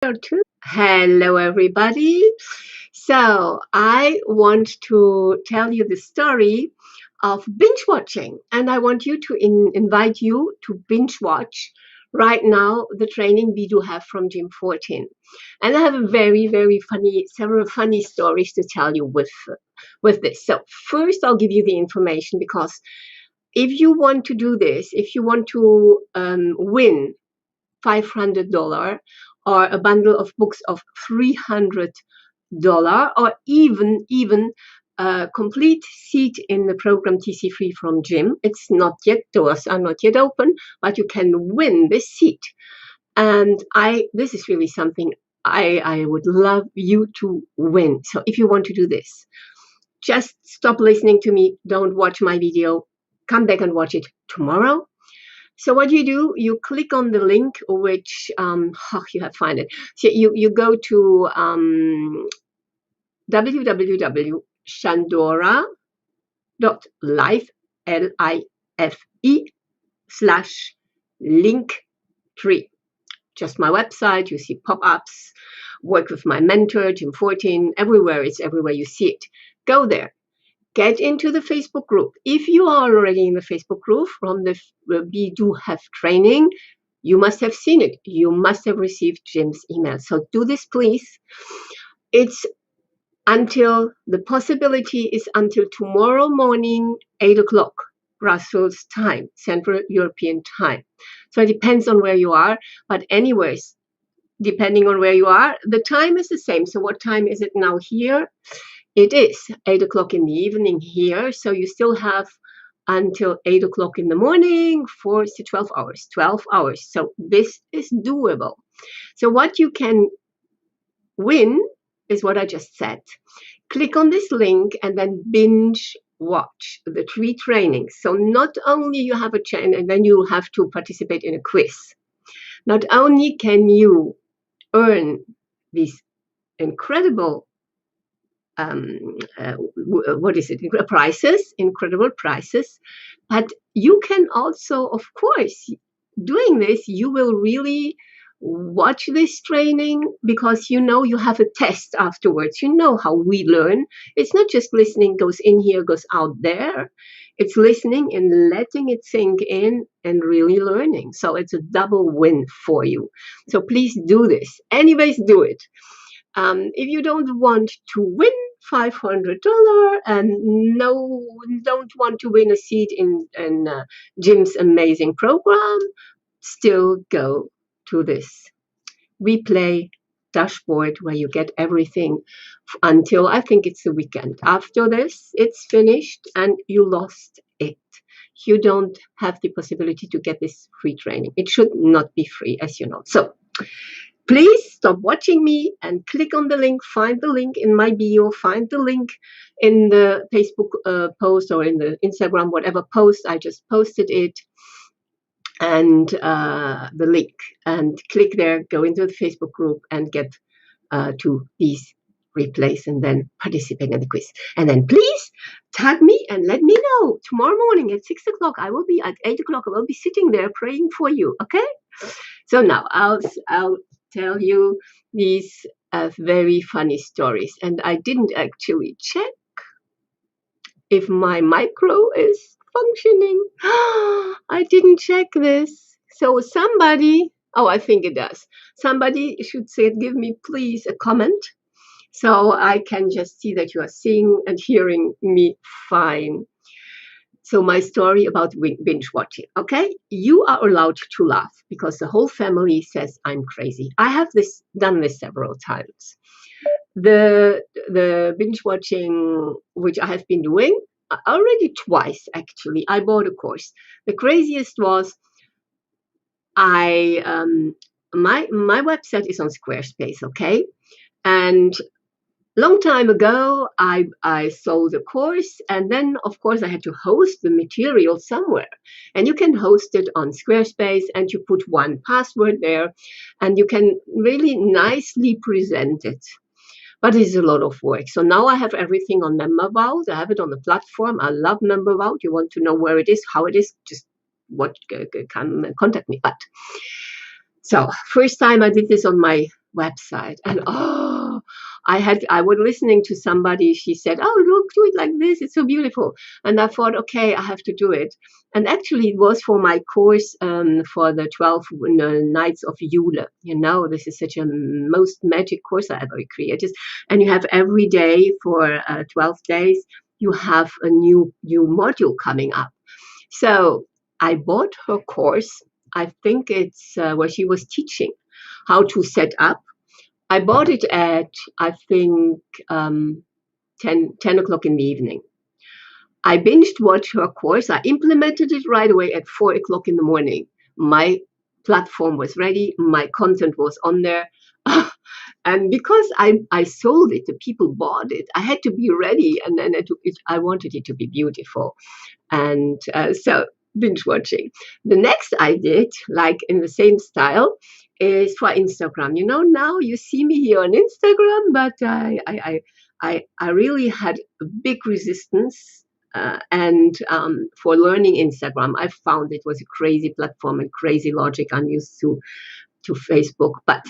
Or two. Hello, everybody. So, I want to tell you the story of binge watching, and I want you to invite you to binge watch right now the training we do have from Gym 14. And I have a very funny, several funny stories to tell you with this. So, first, I'll give you the information because if you want to do this, if you want to win $500 or a bundle of books of $300 or even a complete seat in the program TC Free from Gym. It's not yet, doors are not yet open, but you can win this seat. And this is really something I would love you to win. So if you want to do this, just stop listening to me. Don't watch my video. Come back and watch it tomorrow. So what you do, you click on the link, which you have to find it. So you go to www.shandora.life, LIFE/Linktree. Just my website. You see pop-ups. Work with my mentor, Gym 14. Everywhere, it's everywhere you see it. Go there. Get into the Facebook group. If you are already in the Facebook group from the We Do Have training, you must have seen it. You must have received Jim's email. So do this, please. It's the possibility is until tomorrow morning, 8 o'clock, Brussels time, Central European time. So it depends on where you are. But anyways, depending on where you are, the time is the same. So what time is it now here? It is 8 o'clock in the evening here, so you still have until 8 o'clock in the morning for 12 hours. 12 hours. So this is doable. So what you can win is what I just said. Click on this link and then binge watch the 3 trainings. So not only you have a chance, and then you have to participate in a quiz. Not only can you earn these incredible incredible prices, but you can also, of course, doing this, you will really watch this training because you have a test afterwards. You know how we learn. It's not just listening, goes in here, goes out there. It's listening and letting it sink in and really learning. So it's a double win for you. So please do this. Anyways, do it. If you don't want to win $500 and don't want to win a seat in Jim's amazing program, still go to this replay dashboard where you get everything until I think it's the weekend. After this, it's finished and you lost it. You don't have the possibility to get this free training. It should not be free, as you know. So please stop watching me and click on the link. Find the link in my bio. Find the link in the Facebook post or in the Instagram, whatever post. I just posted it. And the link. And click there, go into the Facebook group and get to these replays and then participate in the quiz. And then please tag me and let me know. Tomorrow morning at 6 o'clock, I will be at 8 o'clock. I will be sitting there praying for you. Okay? So now I'll tell you these very funny stories. And I didn't actually check if my micro is functioning. I didn't check this. So somebody, I think it does. Somebody should say, give me please a comment so I can just see that you are seeing and hearing me fine. So my story about binge watching, okay? You are allowed to laugh because the whole family says I'm crazy. I have done this several times. The binge watching, which I have been doing already twice, actually. I bought a course. The craziest was my website is on Squarespace, okay? And long time ago, I sold a course, and then, of course, I had to host the material somewhere. And you can host it on Squarespace, and you put one password there, and you can really nicely present it. But it's a lot of work. So now I have everything on MemberVault. I have it on the platform. I love MemberVault. You want to know where it is, how it is, just come contact me. But so first time I did this on my website. And I was listening to somebody. She said, "Oh, look, do it like this. It's so beautiful." And I thought, okay, I have to do it. And actually, it was for my course for the 12 nights of Yule. This is such a most magic course I ever created. And you have every day for 12 days, you have a new module coming up. So I bought her course. I think it's where she was teaching how to set up. I bought it at, I think, 10 o'clock in the evening. I binged watched her course. I implemented it right away at 4 o'clock in the morning. My platform was ready. My content was on there. And because I sold it, the people bought it. I had to be ready. And then I wanted it to be beautiful. And so binge watching. The next I did, like in the same style, is for Instagram. Now you see me here on Instagram, but I really had a big resistance. And for learning Instagram, I found it was a crazy platform and crazy logic. I'm used to Facebook. But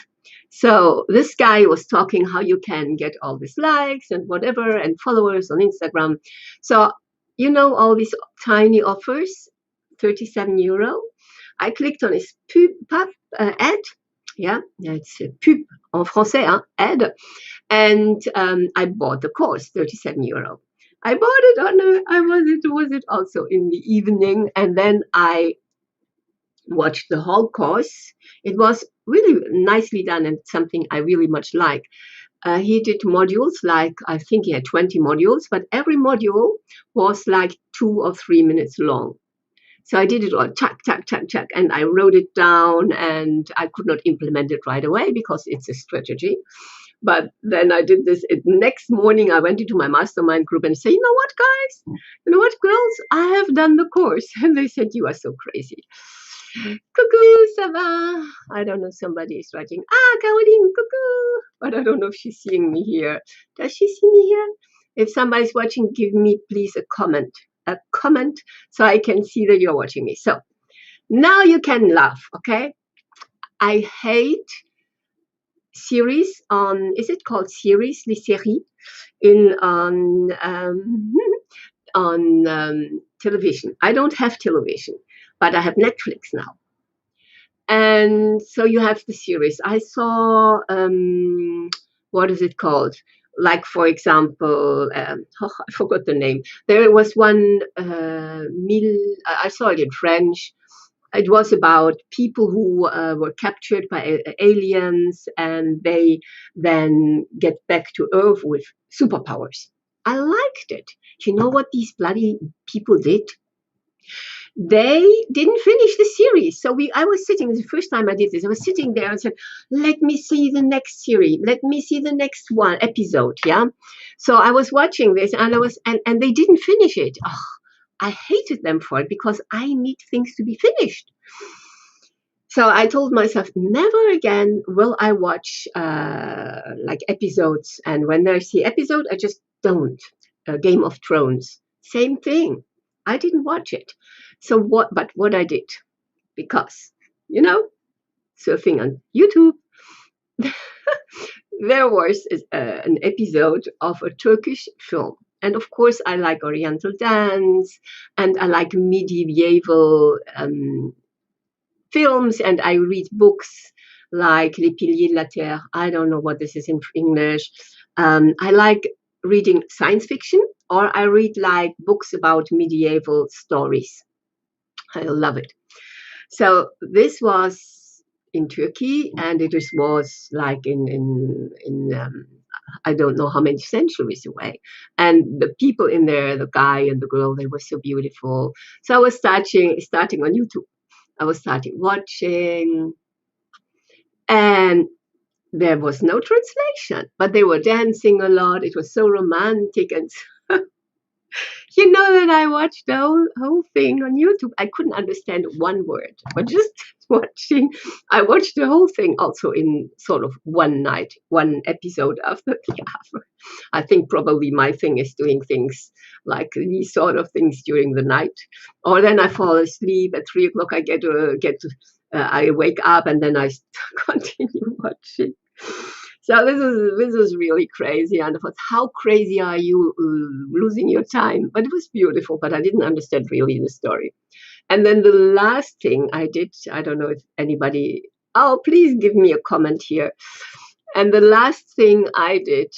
so this guy was talking how you can get all these likes and whatever and followers on Instagram. So, all these tiny offers, 37 euro. I clicked on his ad. Yeah, it's pub en français, ad. And I bought the course, 37 euro. I bought it was it also in the evening. And then I watched the whole course. It was really nicely done and something I really much like. He did modules, like I think he had 20 modules, but every module was like 2 or 3 minutes long. So I did it all, chuck, chuck, chuck, chuck, and I wrote it down, and I could not implement it right away because it's a strategy. But then I did this. Next morning, I went into my mastermind group and said, "You know what, guys? You know what, girls? I have done the course." And they said, "You are so crazy." Coucou, ça va? I don't know, somebody is writing, Caroline, coucou. But I don't know if she's seeing me here. Does she see me here? If somebody's watching, give me please a comment so I can see that you're watching me. So now you can laugh, okay? I hate series on, is it called series, les séries, on television. I don't have television, but I have Netflix now. And so you have the series. I saw, what is it called? Like, for example, I forgot the name. There was one, I saw it in French. It was about people who were captured by aliens and they then get back to Earth with superpowers. I liked it. You know what these bloody people did? They didn't finish the series. So I was sitting, the first time I did this, I was sitting there and said, let me see the next series. Let me see the next one episode. Yeah. So I was watching this and they didn't finish it. Oh, I hated them for it because I need things to be finished. So I told myself, never again will I watch like episodes. And when I see episode, I just don't. Game of Thrones, same thing. I didn't watch it. So what I did, because, surfing on YouTube, there was an episode of a Turkish film. And of course, I like Oriental dance and I like medieval films, and I read books like Les Piliers de la Terre. I don't know what this is in English. I like reading science fiction, or I read like books about medieval stories. I love it. So this was in Turkey, and it was like in I don't know how many centuries away. And the people in there, the guy and the girl, they were so beautiful. So I was starting on YouTube. I was starting watching, and there was no translation, but they were dancing a lot. It was so romantic, and that I watched the whole thing on YouTube. I couldn't understand one word, but just watching. I watched the whole thing also in sort of one night, one episode after the other. I think probably my thing is doing things like these sort of things during the night, or then I fall asleep at 3 o'clock. I I wake up and then I continue watching. So this is really crazy. And I thought, how crazy are you losing your time? But it was beautiful, but I didn't understand really the story. And then the last thing I did, I don't know if anybody, oh, please give me a comment here. And the last thing I did,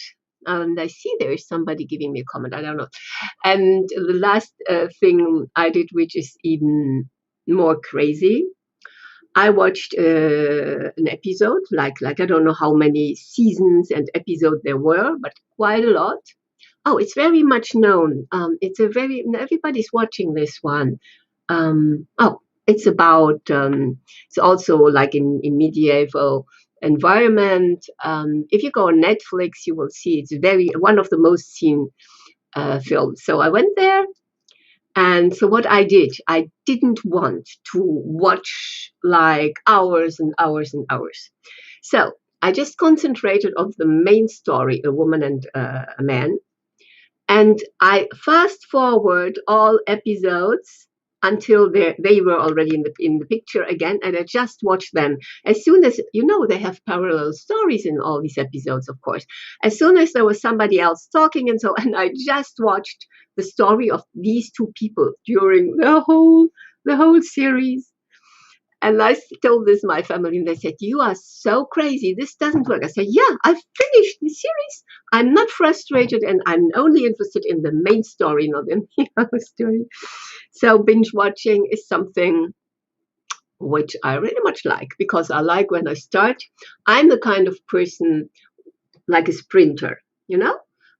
and I see there is somebody giving me a comment, I don't know. And the last thing I did, which is even more crazy, I watched an episode, like I don't know how many seasons and episodes there were, but quite a lot. Oh, it's very much known. It's a very everybody's watching this one. Oh, it's about. It's also like in medieval environment. If you go on Netflix, you will see it's very one of the most seen films. So I went there, and so what I did, I didn't want to watch like hours and hours and hours. So I just concentrated on the main story, a woman and a man, and I fast forward all episodes until they were already in the picture again, and I just watched them. As soon as they have parallel stories in all these episodes, of course. As soon as there was somebody else talking, and I just watched the story of these two people during the whole series. And I told this my family, and they said, "You are so crazy. This doesn't work." I said, "Yeah, I've finished the series. I'm not frustrated, and I'm only interested in the main story, not in the other story." So binge watching is something which I really much like because I like when I start. I'm the kind of person like a sprinter,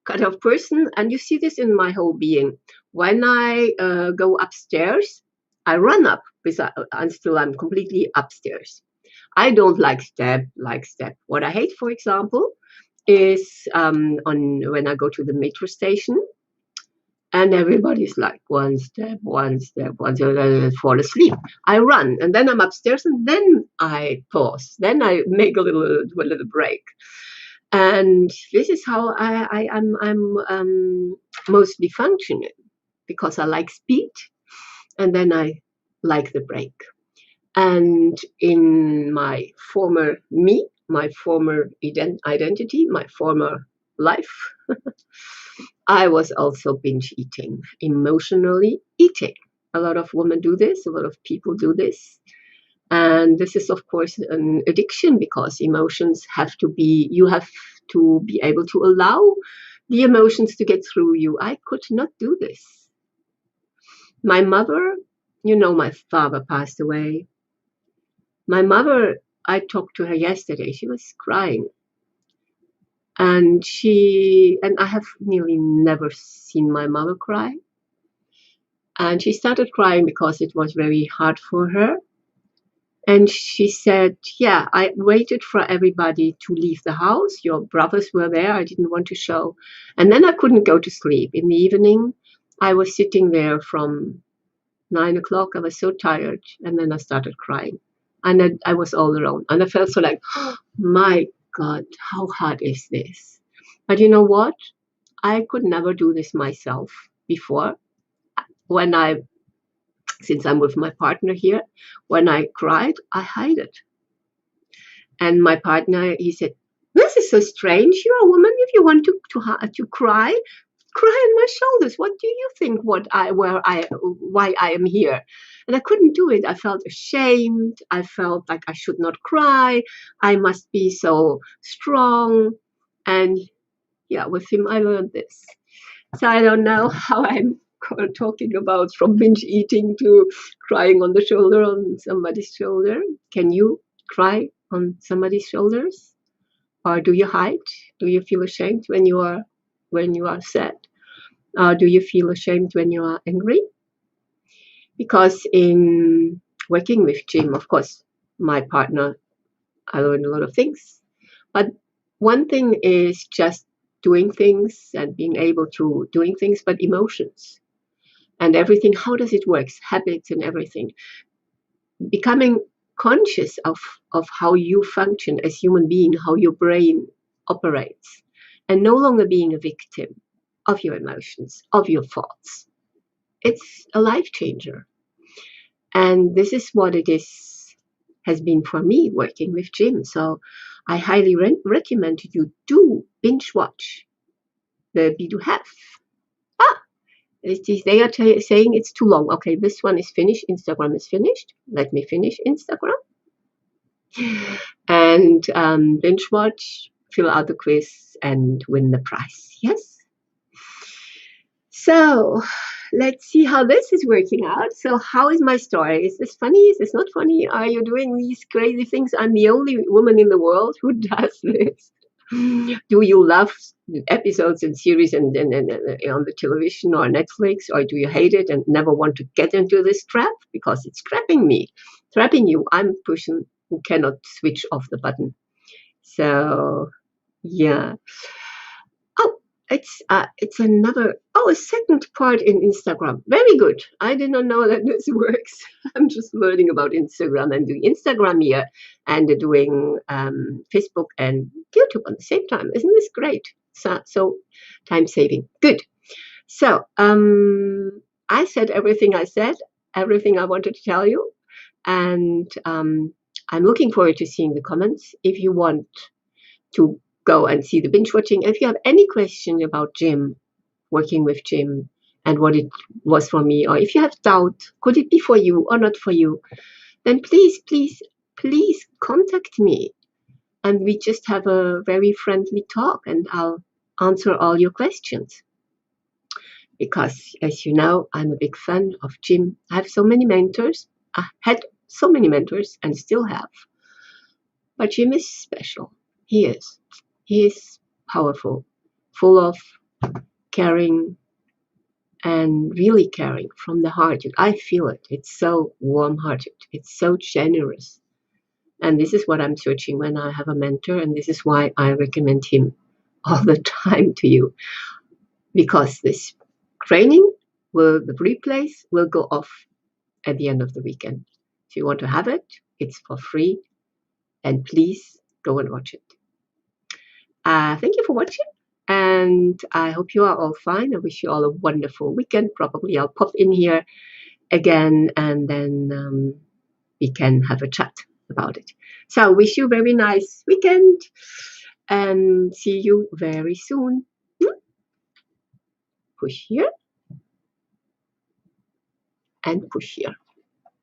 kind of person. And you see this in my whole being. When I go upstairs, I run up until I'm completely upstairs. I don't like step. What I hate, for example, is on when I go to the metro station and everybody's like one step, one step, and I fall asleep. I run and then I'm upstairs and then I pause. Then I make a little break. And this is how I'm mostly functioning because I like speed and then I like the break. And in my former me, my former identity, my former life, I was also binge eating, emotionally eating. A lot of women do this, a lot of people do this. And this is, of course, an addiction because you have to be able to allow the emotions to get through you. I could not do this. My mother, my father passed away. My mother, I talked to her yesterday. She was crying. And I have nearly never seen my mother cry. And she started crying because it was very hard for her. And she said, "Yeah, I waited for everybody to leave the house. Your brothers were there. I didn't want to show. And then I couldn't go to sleep. In the evening, I was sitting there from 9 o'clock. I was so tired. And then I started crying. And I was all alone. And I felt so like, oh, my God, how hard is this? But you know what? I could never do this myself before. When since I'm with my partner here, when I cried, I hide it. And my partner, he said, "This is so strange. You're a woman. If you want to cry, cry on my shoulders. What do you think? Why I am here?" And I couldn't do it. I felt ashamed. I felt like I should not cry. I must be so strong. And yeah, with him, I learned this. So I don't know how I'm talking about from binge eating to crying on the shoulder on somebody's shoulder. Can you cry on somebody's shoulders, or do you hide? Do you feel ashamed when you are sad? Do you feel ashamed when you are angry? Because in working with Jim, of course, my partner, I learned a lot of things. But one thing is just doing things and being able to doing things, but emotions and everything. How does it work? Habits and everything. Becoming conscious of how you function as human being, how your brain operates, and no longer being a victim of your emotions, of your thoughts. It's a life changer. And this is what it has been for me working with Jim. So I highly recommend you do binge watch the We Do Have. Ah, they are saying it's too long. Okay, this one is finished. Instagram is finished. Let me finish Instagram. And binge watch, fill out the quiz, and win the prize. Yes? So let's see how this is working out. So, how is my story? Is this funny? Is this not funny? Are you doing these crazy things? I'm the only woman in the world who does this. Do you love episodes and series and on the television or Netflix, or do you hate it and never want to get into this trap? Because it's trapping me, trapping you. I'm a person who cannot switch off the button. So, yeah. Oh, it's another a second part in Instagram. Very good. I did not know that this works. I'm just learning about Instagram and doing Instagram here and doing Facebook and YouTube on the same time. Isn't this great? So time saving. Good. So I said everything I said, everything I wanted to tell you, and I'm looking forward to seeing the comments. If you want to go and see the binge watching. If you have any question about Jim, working with Jim, and what it was for me, or if you have doubt, could it be for you or not for you, then please, please, please contact me. And we just have a very friendly talk, and I'll answer all your questions. Because, as you know, I'm a big fan of Jim. I have so many mentors. I had so many mentors and still have. But Jim is special. He is. He is powerful, full of caring and really caring from the heart. I feel it. It's so warm-hearted. It's so generous. And this is what I'm searching when I have a mentor. And this is why I recommend him all the time to you. Because this training the replays will go off at the end of the weekend. If you want to have it, it's for free. And please go and watch it. Thank you for watching. And I hope you are all fine. I wish you all a wonderful weekend. Probably I'll pop in here again and then we can have a chat about it. So wish you a very nice weekend and see you very soon. Push here and push here.